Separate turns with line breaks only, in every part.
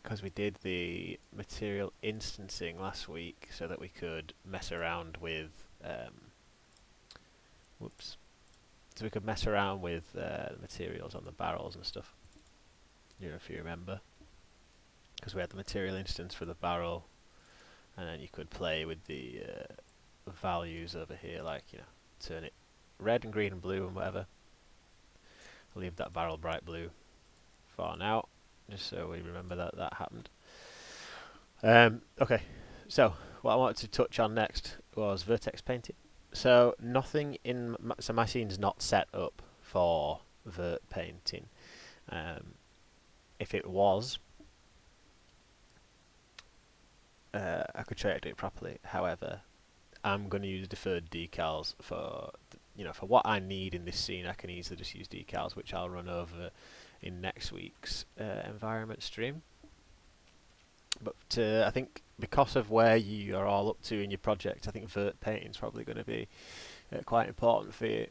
because we did the material instancing last week so that we could mess around with whoops, so we could mess around with materials on the barrels and stuff, if you remember, because we had the material instance for the barrel, and then you could play with the values over here, like, turn it red and green and blue and whatever. I'll leave that barrel bright blue for now, just so we remember that that happened. Okay, so what I wanted to touch on next was vertex painting. So nothing in so my scene's not set up for vert painting. If it was, I could show you how to do it properly. However, I'm going to use deferred decals for for what I need in this scene. I can easily just use decals, which I'll run over in next week's environment stream. But I think because of where you are all up to in your project, I think vert painting is probably going to be quite important for you,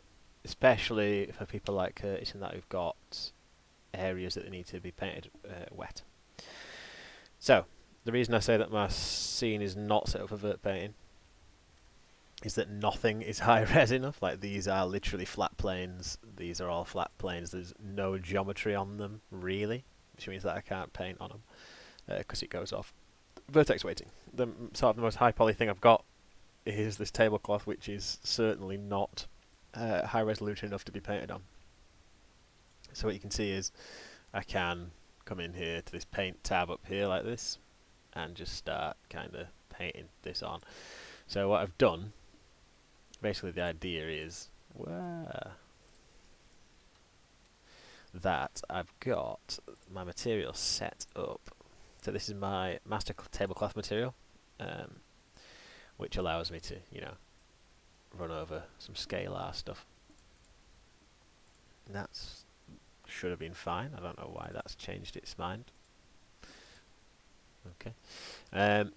especially for people like Curtis and that who've got areas that they need to be painted wet. So the reason I say that my scene is not set up for vert painting is that nothing is high res enough. Like, these are literally flat planes. These are all flat planes. There's no geometry on them really, which means that I can't paint on them because it goes off vertex weighting. The sort of the most high poly thing I've got is this tablecloth, which is certainly not high resolution enough to be painted on. So what you can see is I can come in here to this paint tab up here like this and just start kind of painting this on. So what I've done, basically the idea is that I've got my material set up. So this is my master tablecloth material, which allows me to, run over some scalar stuff. That's should have been fine. I don't know why that's changed its mind. Okay. I've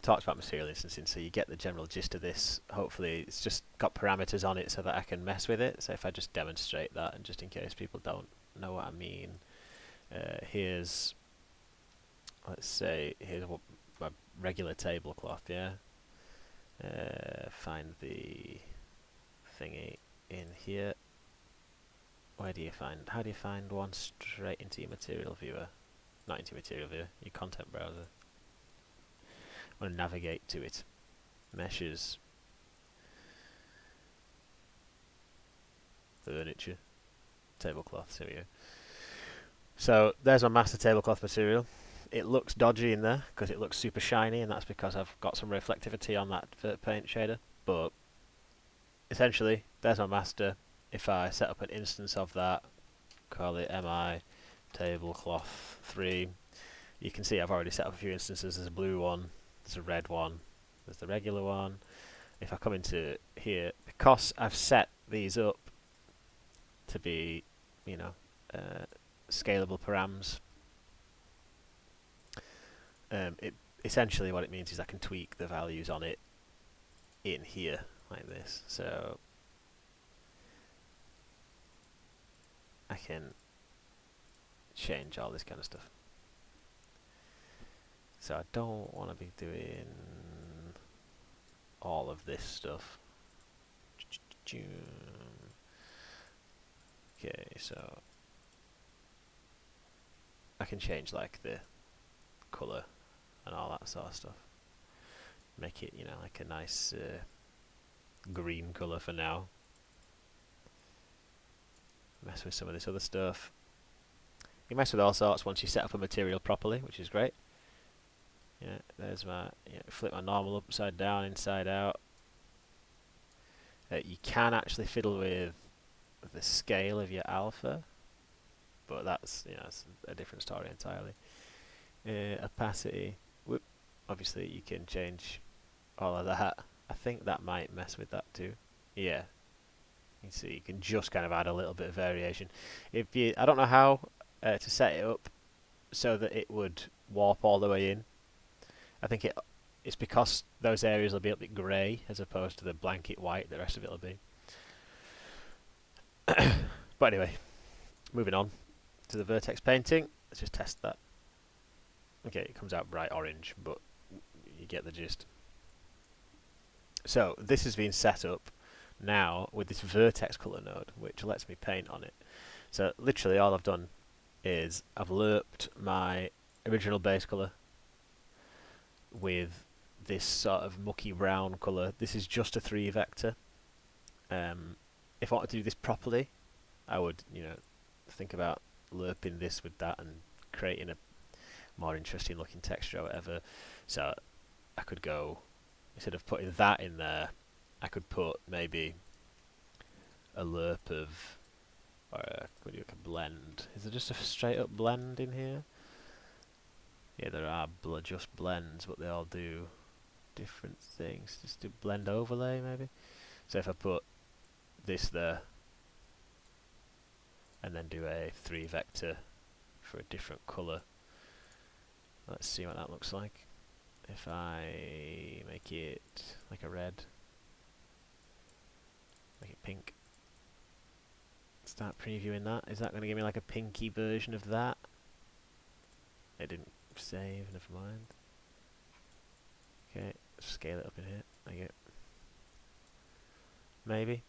talked about material instancing, so you get the general gist of this. Hopefully it's just got parameters on it so that I can mess with it. So if I just demonstrate that, and just in case people don't know what I mean, here's, let's say, here's my regular tablecloth, yeah? Find the thingy in here. How do you find one straight into your material viewer? Not into your material viewer, your content browser. I want to navigate to it. Meshes. Furniture. Tablecloth, here we go. So there's my master tablecloth material. It looks dodgy in there because it looks super shiny, and that's because I've got some reflectivity on that vert paint shader. But essentially, there's my master. If I set up an instance of that, call it mi tablecloth 3, you can see I've already set up a few instances. There's a blue one, there's a red one, there's the regular one. If I come into here, because I've set these up to be, scalable params, essentially what it means is I can tweak the values on it in here like this. So I can change all this kind of stuff. So I don't want to be doing all of this stuff. Okay, so I can change like the colour and all that sort of stuff. Make it, like a nice green colour for now. Mess with some of this other stuff. You mess with all sorts once you set up a material properly, which is great. Yeah, there's my, flip my normal upside down, inside out. You can actually fiddle with the scale of your alpha, but that's, that's a different story entirely. Opacity, whoop, obviously you can change all of that. I think that might mess with that too. Yeah. You can see you can just kind of add a little bit of variation. I don't know how to set it up so that it would warp all the way in. I think it's because those areas will be a bit grey as opposed to the blanket white the rest of it will be. But anyway, moving on to the vertex painting. Let's just test that. Okay, it comes out bright orange, but you get the gist. So this has been set up now with this vertex color node, which lets me paint on it. So literally all I've done is I've lerped my original base color with this sort of mucky brown color. This is just a 3 vector. If I wanted to do this properly, I would, think about lerping this with that and creating a more interesting looking texture or whatever. So I could go, instead of putting that in there, I could put maybe a lerp of, or could do like a blend. Is there just a straight up blend in here? Yeah, there are just blends, but they all do different things. Just do blend overlay maybe. So if I put this there, and then do a 3 vector for a different colour. Let's see what that looks like. If I make it like a red, make it pink, start previewing that. Is that going to give me like a pinky version of that? It didn't save, never mind. Okay, scale it up in here. There you go. Maybe.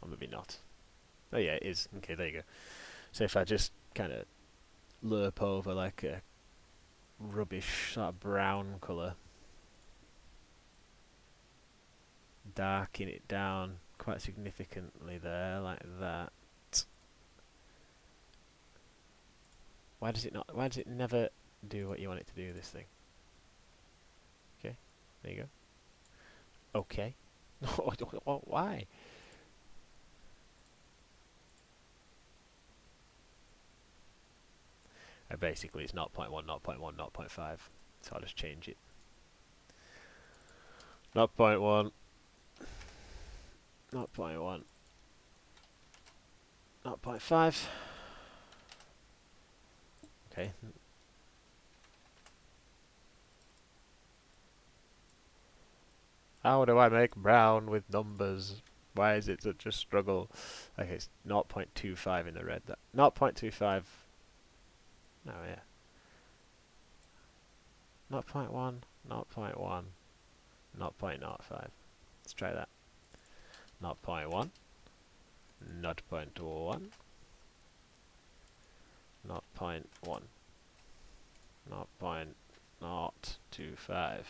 Or maybe not. Oh yeah, it is. Okay, there you go. So if I just kind of lerp over like a rubbish sort of brown colour, darken it down quite significantly there, like that. Why does it never do what you want it to do, this thing? Okay, there you go. Okay. Why? Basically it's 0.1, 0.1, 0.5, so I'll just change it. 0.1, 0.1, 0.5. Okay. How do I make brown with numbers? Why is it such a struggle? Okay, it's 0.25 in the red. That 0.25. Oh yeah. 0.1, 0.1, 0.05. Let's try that. 0.1, 0.1, 0.1, 0.025.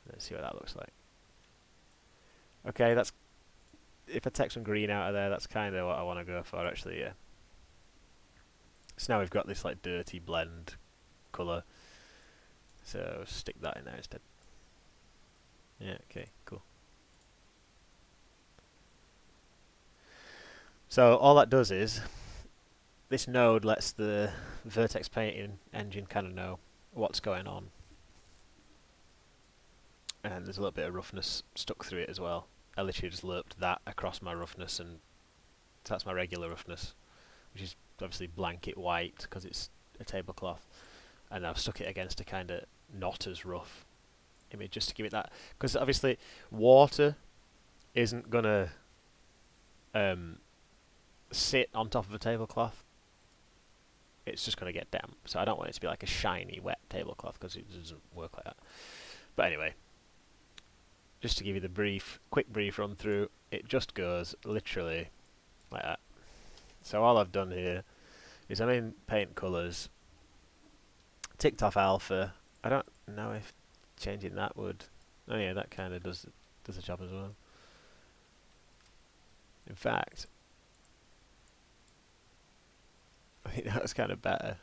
Let's see what that looks like. Okay, that's, if I take some green out of there, that's kind of what I want to go for actually, yeah. So now we've got this like dirty blend colour, so stick that in there instead. Yeah, okay, cool. So all that does is, this node lets the vertex painting engine kind of know what's going on. And there's a little bit of roughness stuck through it as well. I literally just lerped that across my roughness, and that's my regular roughness, which is obviously blanket white because it's a tablecloth. And I've stuck it against a kind of not as rough image just to give it that, because obviously water isn't gonna sit on top of a tablecloth. It's just gonna get damp, so I don't want it to be like a shiny wet tablecloth because it doesn't work like that. But anyway, just to give you the quick brief run through, it just goes literally like that. So all I've done here is I'm in paint colours, ticked off alpha. I don't know if changing that would, oh yeah, that kind of does the job as well. In fact, I think that was kind of better.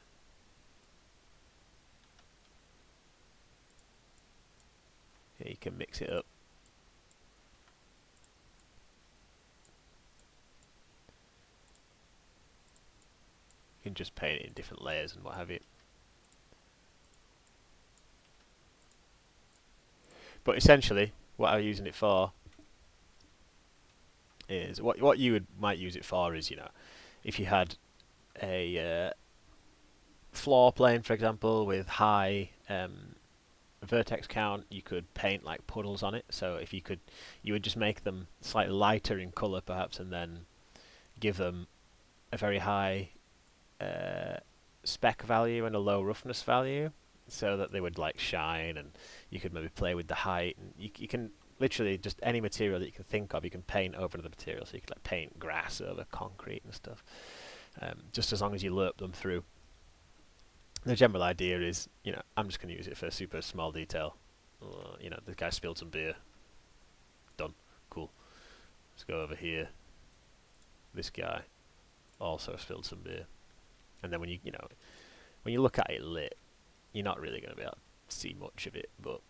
Yeah, you can mix it up. You can just paint it in different layers and what have you. But essentially, what I'm using it for is what you might use it for is, if you had a floor plane, for example, with high vertex count, you could paint like puddles on it. So if you would just make them slightly lighter in colour, perhaps, and then give them a very high spec value and a low roughness value, so that they would like shine, and you could maybe play with the height, and you can literally just any material that you can think of, you can paint over the material. So you could like paint grass over concrete and stuff, just as long as you lerp them through. The general idea is, I'm just going to use it for super small detail. The guy spilled some beer. Done. Cool. Let's go over here. This guy also spilled some beer. And then when you look at it lit, you're not really going to be able to see much of it. But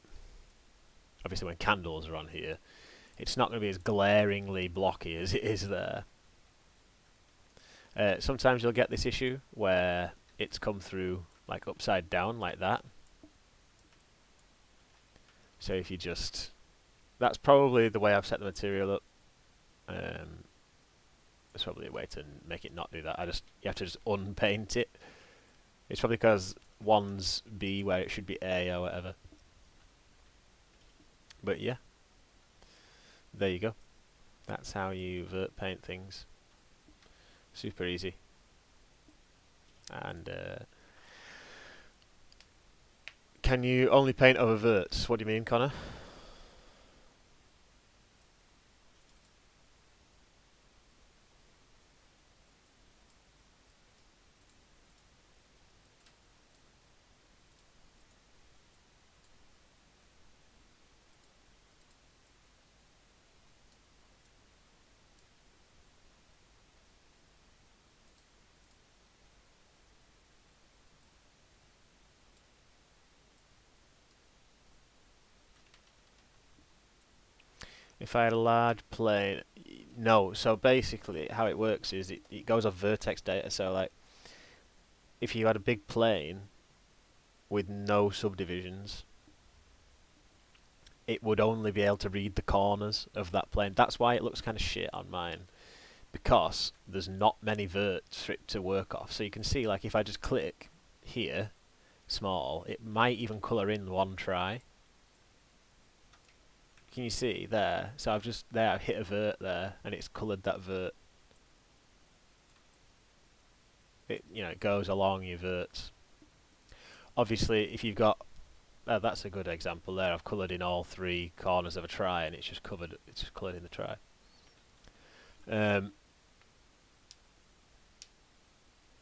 obviously when candles are on here, it's not going to be as glaringly blocky as it is there. Sometimes you'll get this issue where it's come through like upside down like that. So if you that's probably the way I've set the material up. There's probably a way to make it not do that. You have to just unpaint it. It's probably because one's B where it should be A or whatever. But yeah, there you go. That's how you vert paint things. Super easy. And can you only paint over verts? What do you mean, Connor? If I had a large plane, no. So basically, how it works is it goes off vertex data. So like, if you had a big plane with no subdivisions, it would only be able to read the corners of that plane. That's why it looks kind of shit on mine, because there's not many verts for it to work off. So you can see, like, if I just click here, small, it might even colour in one try. Can you see there? So I've hit a vert there, and it's coloured that vert. It goes along your verts. Obviously, if you've got, that's a good example there. I've coloured in all three corners of a try, and it's just coloured in the try.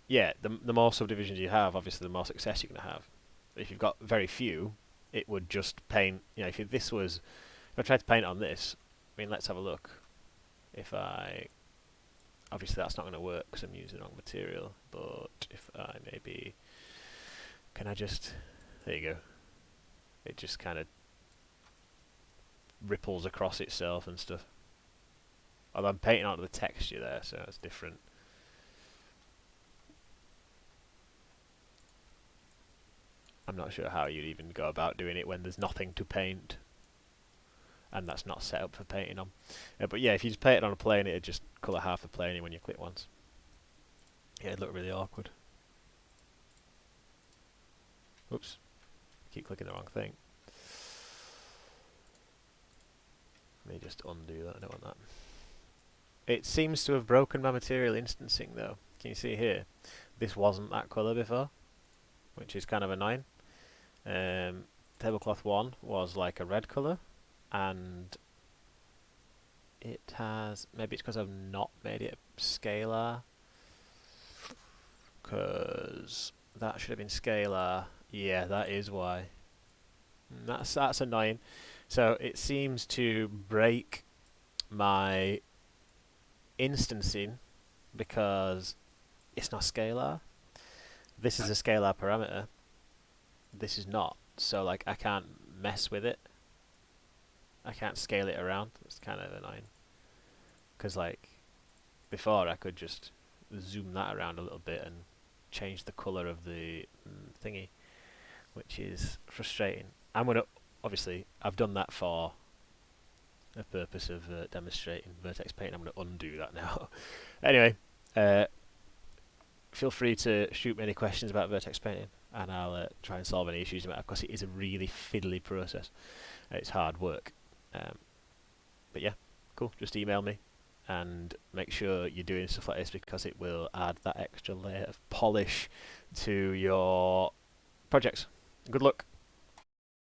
Yeah, the more subdivisions you have, obviously, the more success you're going to have. If you've got very few, it would just paint. If I tried to paint on this, let's have a look. Obviously that's not going to work because I'm using the wrong material, but if I maybe, there you go. It just kind of ripples across itself and stuff. Although I'm painting onto the texture there, so it's different. I'm not sure how you'd even go about doing it when there's nothing to paint. And that's not set up for painting on. But yeah, if you just paint it on a plane, it'd just colour half the plane in when you click once. Yeah, it'd look really awkward. Oops. Keep clicking the wrong thing. Let me just undo that, I don't want that. It seems to have broken my material instancing though. Can you see here? This wasn't that colour before, which is kind of annoying. Tablecloth 1 was like a red colour, and it has, maybe it's because I've not made it scalar, because that should have been scalar. Yeah, that is why. That's annoying. So it seems to break my instancing because it's not scalar. This is a scalar parameter. This is not. So like I can't mess with it. I can't scale it around. It's kind of annoying. Because like before I could just zoom that around a little bit and change the colour of the thingy, which is frustrating. Obviously I've done that for a purpose of demonstrating vertex painting. I'm going to undo that now. Anyway, feel free to shoot me any questions about vertex painting, and I'll try and solve any issues you might have, because it is a really fiddly process. It's hard work. But yeah, cool. Just email me, and make sure you're doing stuff like this because it will add that extra layer of polish to your projects. Good luck.